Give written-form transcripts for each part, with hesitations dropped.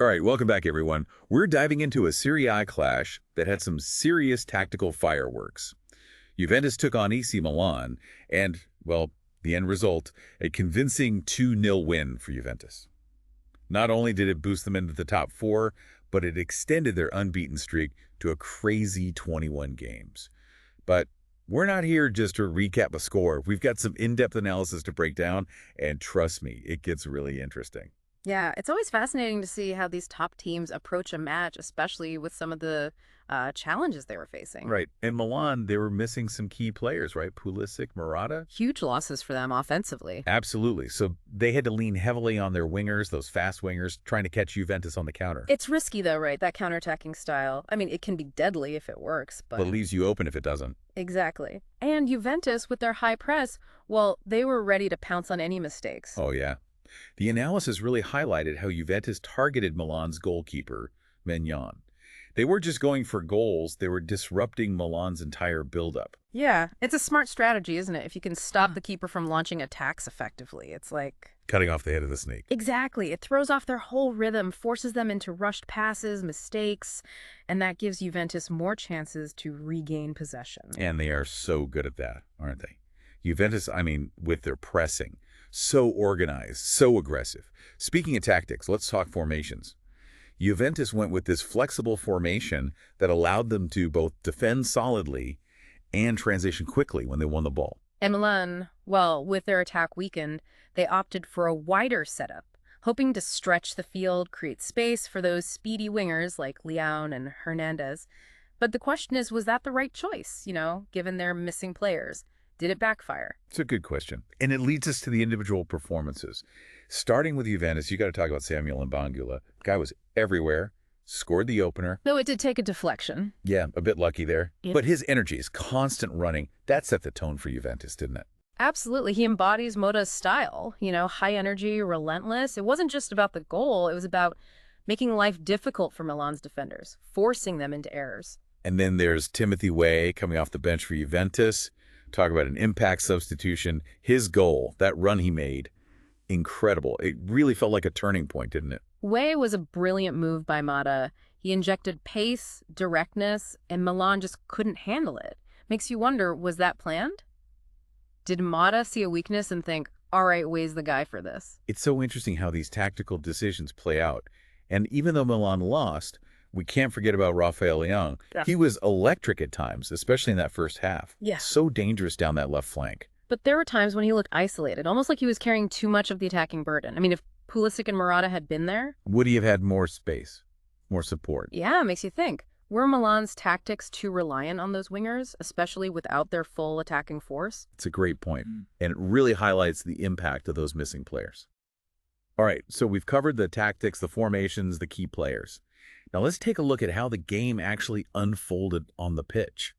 All right, welcome back, everyone. We're diving into a SerieA clash that had some serious tactical fireworks. Juventus took on AC Milan, and, well, the end result, a convincing 2-0 win for Juventus. Not only did it boost them into the top four, but it extended their unbeaten streak to a crazy 21 games. But we're not here just to recap a score. We've got some in-depth analysis to break down, and trust me, it gets really interesting. Yeah, it's always fascinating to see how these top teams approach a match, especially with some of the challenges they were facing. Right. In Milan, they were missing some key players, right? Pulisic, Murata. Huge losses for them offensively. Absolutely. So they had to lean heavily on their wingers, those fast wingers, trying to catch Juventus on the counter. It's risky though, right? That counterattacking style. I mean, it can be deadly if it works, But but it leaves you open if it doesn't. exactly. And Juventus, with their high press, well, they were ready to pounce on any mistakes. Oh, yeah. The analysis really highlighted how Juventus targeted Milan's goalkeeper, Maignan. They weren't just going for goals, they were disrupting Milan's entire buildup. Yeah, it's a smart strategy, isn't it? If you can stop the keeper from launching attacks effectively, it's like... Cutting off the head of the snake. Exactly. It throws off their whole rhythm, forces them into rushed passes, mistakes, and that gives Juventus more chances to regain possession. And they are so good at that, aren't they? Juventus, with their pressing, so organized, so aggressive. Speaking of tactics, let's talk formations. Juventus went with this flexible formation that allowed them to both defend solidly and transition quickly when they won the ball. And Milan, well, with their attack weakened, they opted for a wider setup, hoping to stretch the field, create space for those speedy wingers like Leon and Hernandez. But the question is, was that the right choice, given their missing players? Did it backfire? It's a good question. And it leads us to the individual performances. Starting with Juventus, you got to talk about Samuel Mbangula. Guy was everywhere, scored the opener. Though it did take a deflection. Yeah, a bit lucky there. Yeah. But his energy, his constant running, that set the tone for Juventus, didn't it? Absolutely. He embodies Mota's style, high energy, relentless. It wasn't just about the goal. It was about making life difficult for Milan's defenders, forcing them into errors. And then there's Timothy Way coming off the bench for Juventus. Talk about an impact substitution. His goal, that run he made, incredible. It really felt like a turning point, didn't it? Way was a brilliant move by Mota. He injected pace, directness, and Milan just couldn't handle it. Makes you wonder, was that planned? Did Mota see a weakness and think, all right, Way's the guy for this? It's so interesting how these tactical decisions play out. And even though Milan lost, we can't forget about Rafael Leão. Yeah. He was electric at times, especially in that first half. Yeah. So dangerous down that left flank. But there were times when he looked isolated, almost like he was carrying too much of the attacking burden. I mean, if Pulisic and Murata had been there... Would he have had more space, more support? Yeah, it makes you think. Were Milan's tactics too reliant on those wingers, especially without their full attacking force? It's a great point, and it really highlights the impact of those missing players. All right, so we've covered the tactics, the formations, the key players. Now let's take a look at how the game actually unfolded on the pitch.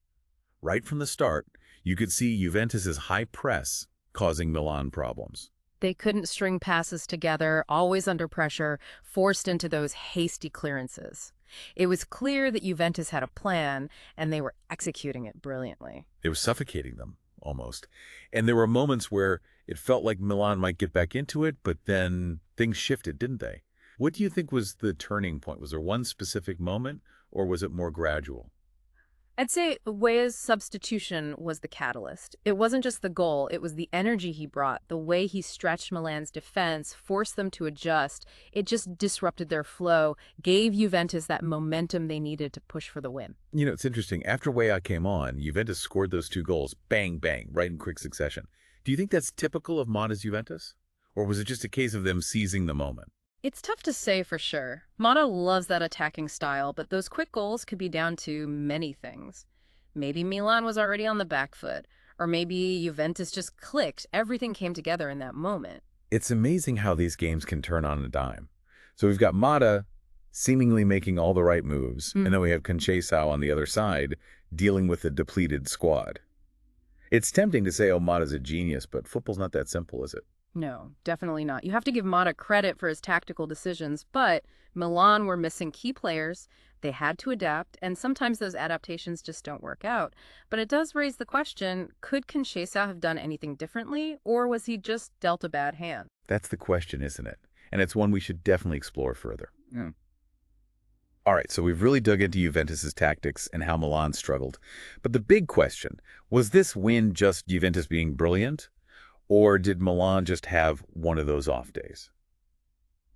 Right from the start, you could see Juventus's high press causing Milan problems. They couldn't string passes together, always under pressure, forced into those hasty clearances. It was clear that Juventus had a plan, and they were executing it brilliantly. It was suffocating them, almost. And there were moments where it felt like Milan might get back into it, but then things shifted, didn't they? What do you think was the turning point? Was there one specific moment, or was it more gradual? I'd say Weah's substitution was the catalyst. It wasn't just the goal, it was the energy he brought, the way he stretched Milan's defense, forced them to adjust. It just disrupted their flow, gave Juventus that momentum they needed to push for the win. You know, it's interesting. After Weah came on, Juventus scored those two goals, bang, bang, right in quick succession. Do you think that's typical of Mota's Juventus? Or was it just a case of them seizing the moment? It's tough to say for sure. Mota loves that attacking style, but those quick goals could be down to many things. Maybe Milan was already on the back foot, or maybe Juventus just clicked. Everything came together in that moment. It's amazing how these games can turn on a dime. So we've got Mota seemingly making all the right moves, and then we have Conceição on the other side dealing with a depleted squad. It's tempting to say, oh, Mota's a genius, but football's not that simple, is it? No, definitely not. You have to give Mota credit for his tactical decisions, but Milan were missing key players. They had to adapt, and sometimes those adaptations just don't work out. But it does raise the question, could Conceição have done anything differently, or was he just dealt a bad hand? That's the question, isn't it? And it's one we should definitely explore further. Yeah. All right, so we've really dug into Juventus's tactics and how Milan struggled. But the big question, was this win just Juventus being brilliant, or did Milan just have one of those off days?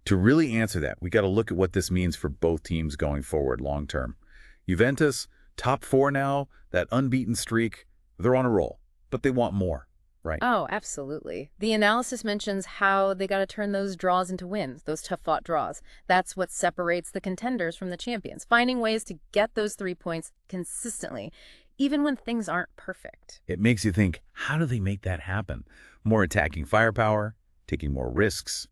To really answer that, we got to look at what this means for both teams going forward long term. Juventus, top four now, that unbeaten streak, they're on a roll, but they want more, right? Oh, absolutely. The analysis mentions how they got to turn those draws into wins, those tough-fought draws. That's what separates the contenders from the champions, finding ways to get those 3 points consistently, even when things aren't perfect. It makes you think, how do they make that happen? More attacking firepower, taking more risks,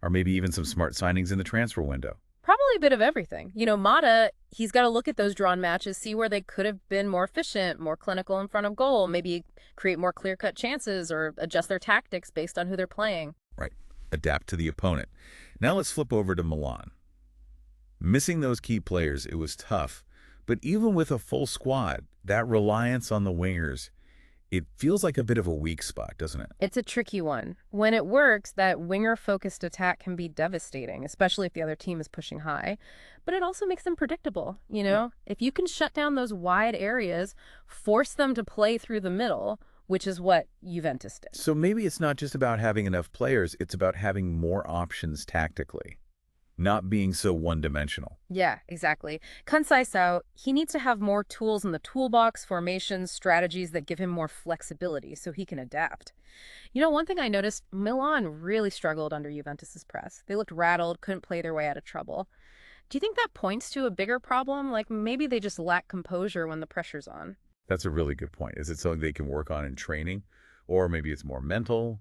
or maybe even some smart signings in the transfer window. Probably a bit of everything. Mata, he's got to look at those drawn matches, see where they could have been more efficient, more clinical in front of goal, maybe create more clear-cut chances or adjust their tactics based on who they're playing. Right. Adapt to the opponent. Now let's flip over to Milan. Missing those key players, it was tough. But even with a full squad, that reliance on the wingers, it feels like a bit of a weak spot, doesn't it? It's a tricky one. When it works, that winger-focused attack can be devastating, especially if the other team is pushing high. But it also makes them predictable, If you can shut down those wide areas, force them to play through the middle, which is what Juventus did. So maybe it's not just about having enough players, it's about having more options tactically, not being so one-dimensional. Yeah, exactly. Conceição, he needs to have more tools in the toolbox, formations, strategies that give him more flexibility so he can adapt. One thing I noticed, Milan really struggled under Juventus's press. They looked rattled, couldn't play their way out of trouble. Do you think that points to a bigger problem? Like maybe they just lack composure when the pressure's on? That's a really good point. Is it something they can work on in training? Or maybe it's more mental?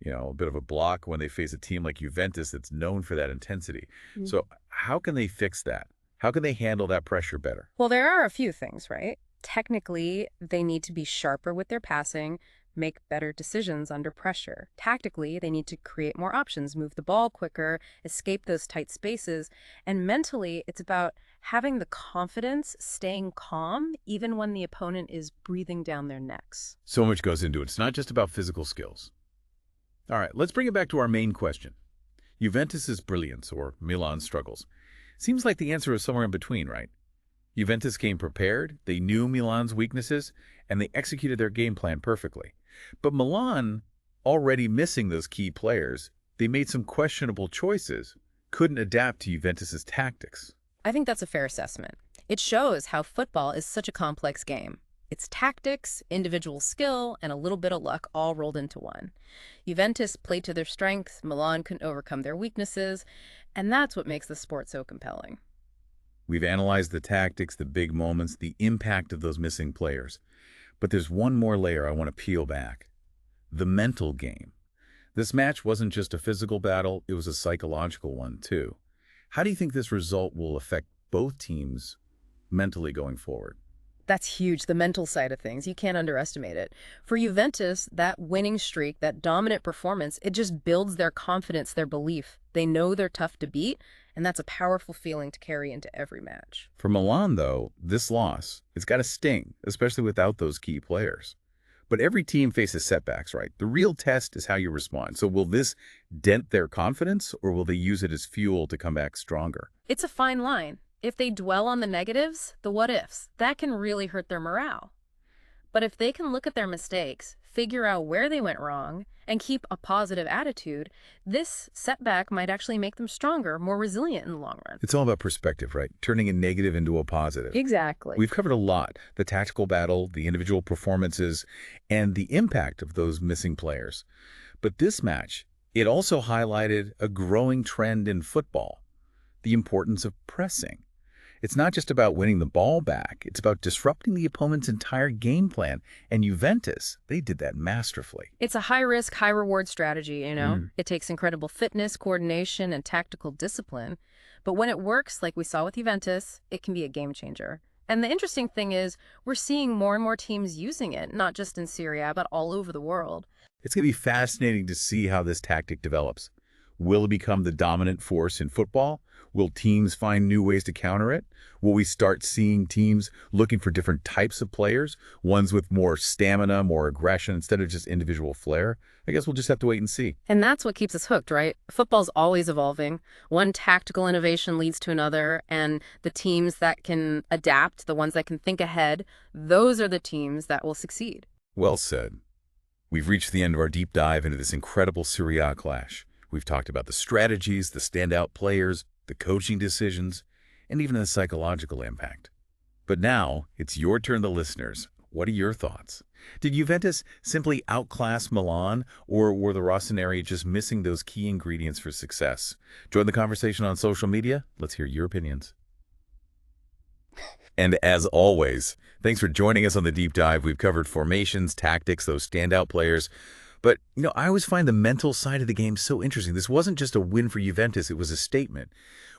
A bit of a block when they face a team like Juventus that's known for that intensity. So how can they fix that? How can they handle that pressure better? Well, there are a few things, right? Technically, they need to be sharper with their passing, make better decisions under pressure. Tactically, they need to create more options, move the ball quicker, escape those tight spaces. And mentally, it's about having the confidence, staying calm, even when the opponent is breathing down their necks. So much goes into it. It's not just about physical skills. All right, let's bring it back to our main question. Juventus's brilliance, or Milan's struggles. Seems like the answer is somewhere in between, right? Juventus came prepared, they knew Milan's weaknesses, and they executed their game plan perfectly. But Milan, already missing those key players, they made some questionable choices, couldn't adapt to Juventus's tactics. I think that's a fair assessment. It shows how football is such a complex game. It's tactics, individual skill, and a little bit of luck all rolled into one. Juventus played to their strengths, Milan couldn't overcome their weaknesses, and that's what makes the sport so compelling. We've analyzed the tactics, the big moments, the impact of those missing players. But there's one more layer I want to peel back. The mental game. This match wasn't just a physical battle, it was a psychological one too. How do you think this result will affect both teams mentally going forward? That's huge, the mental side of things. You can't underestimate it. For Juventus, that winning streak, that dominant performance, it just builds their confidence, their belief. They know they're tough to beat, and that's a powerful feeling to carry into every match. For Milan, though, this loss, it's got to sting, especially without those key players. But every team faces setbacks, right? The real test is how you respond. So will this dent their confidence, or will they use it as fuel to come back stronger? It's a fine line. If they dwell on the negatives, the what-ifs, that can really hurt their morale. But if they can look at their mistakes, figure out where they went wrong, and keep a positive attitude, this setback might actually make them stronger, more resilient in the long run. It's all about perspective, right? Turning a negative into a positive. Exactly. We've covered a lot. The tactical battle, the individual performances, and the impact of those missing players. But this match, it also highlighted a growing trend in football, the importance of pressing. It's not just about winning the ball back. It's about disrupting the opponent's entire game plan. And Juventus, they did that masterfully. It's a high-risk, high-reward strategy, It takes incredible fitness, coordination, and tactical discipline. But when it works, like we saw with Juventus, it can be a game changer. And the interesting thing is, we're seeing more and more teams using it, not just in SerieA, but all over the world. It's going to be fascinating to see how this tactic develops. Will it become the dominant force in football? Will teams find new ways to counter it? Will we start seeing teams looking for different types of players, ones with more stamina, more aggression, instead of just individual flair? I guess we'll just have to wait and see. And that's what keeps us hooked, right? Football's always evolving. One tactical innovation leads to another, and the teams that can adapt, the ones that can think ahead, those are the teams that will succeed. Well said. We've reached the end of our deep dive into this incredible SerieA clash. We've talked about the strategies, the standout players, the coaching decisions, and even the psychological impact. But now, it's your turn, the listeners. What are your thoughts? Did Juventus simply outclass Milan, or were the Rossoneri just missing those key ingredients for success? Join the conversation on social media. Let's hear your opinions. And as always, thanks for joining us on the deep dive. We've covered formations, tactics, those standout players. But, I always find the mental side of the game so interesting. This wasn't just a win for Juventus, it was a statement.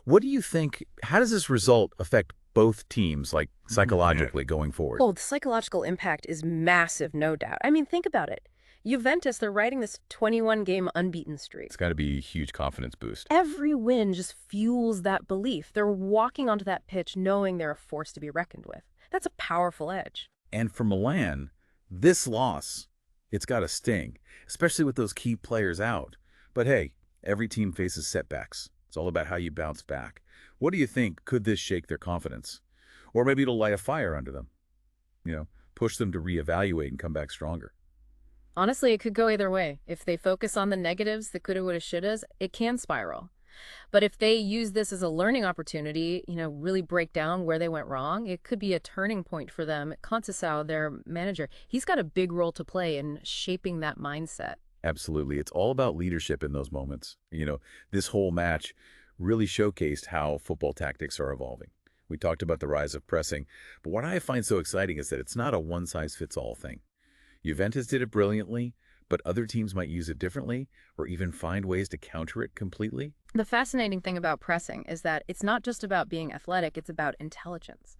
What do you think, how does this result affect both teams, like psychologically going forward? Oh, the psychological impact is massive, no doubt. I mean, think about it. Juventus, they're riding this 21-game unbeaten streak. It's got to be a huge confidence boost. Every win just fuels that belief. They're walking onto that pitch knowing they're a force to be reckoned with. That's a powerful edge. And for Milan, this loss, it's got to sting, especially with those key players out. But hey, every team faces setbacks. It's all about how you bounce back. What do you think? Could this shake their confidence? Or maybe it'll light a fire under them, push them to reevaluate and come back stronger. Honestly, it could go either way. If they focus on the negatives, the coulda, woulda, shouldas, it can spiral. But if they use this as a learning opportunity, really break down where they went wrong, it could be a turning point for them. Conceição, their manager, he's got a big role to play in shaping that mindset. Absolutely. It's all about leadership in those moments. This whole match really showcased how football tactics are evolving. We talked about the rise of pressing, but what I find so exciting is that it's not a one-size-fits-all thing. Juventus did it brilliantly, but other teams might use it differently or even find ways to counter it completely. The fascinating thing about pressing is that it's not just about being athletic, it's about intelligence.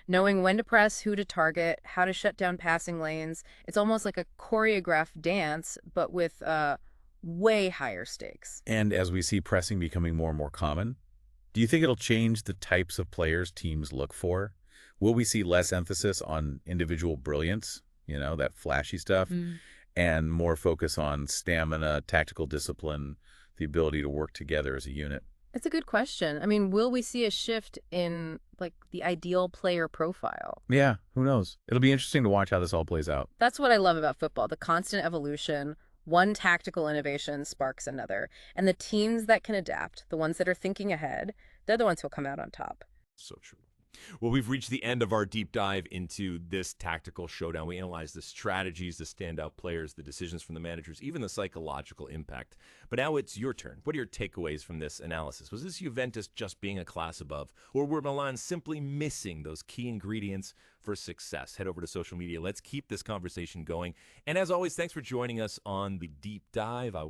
Knowing when to press, who to target, how to shut down passing lanes. It's almost like a choreographed dance, but with way higher stakes. And as we see pressing becoming more and more common, do you think it'll change the types of players teams look for? Will we see less emphasis on individual brilliance, that flashy stuff, and more focus on stamina, tactical discipline, the ability to work together as a unit? It's a good question. I mean, will we see a shift in, the ideal player profile? Yeah, who knows? It'll be interesting to watch how this all plays out. That's what I love about football, the constant evolution. One tactical innovation sparks another. And the teams that can adapt, the ones that are thinking ahead, they're the ones who'll come out on top. So true. Well, we've reached the end of our deep dive into this tactical showdown. We analyzed the strategies, the standout players, the decisions from the managers, even the psychological impact. But now it's your turn. What are your takeaways from this analysis? Was this Juventus just being a class above, or were Milan simply missing those key ingredients for success? Head over to social media. Let's keep this conversation going. And as always, thanks for joining us on the deep dive. I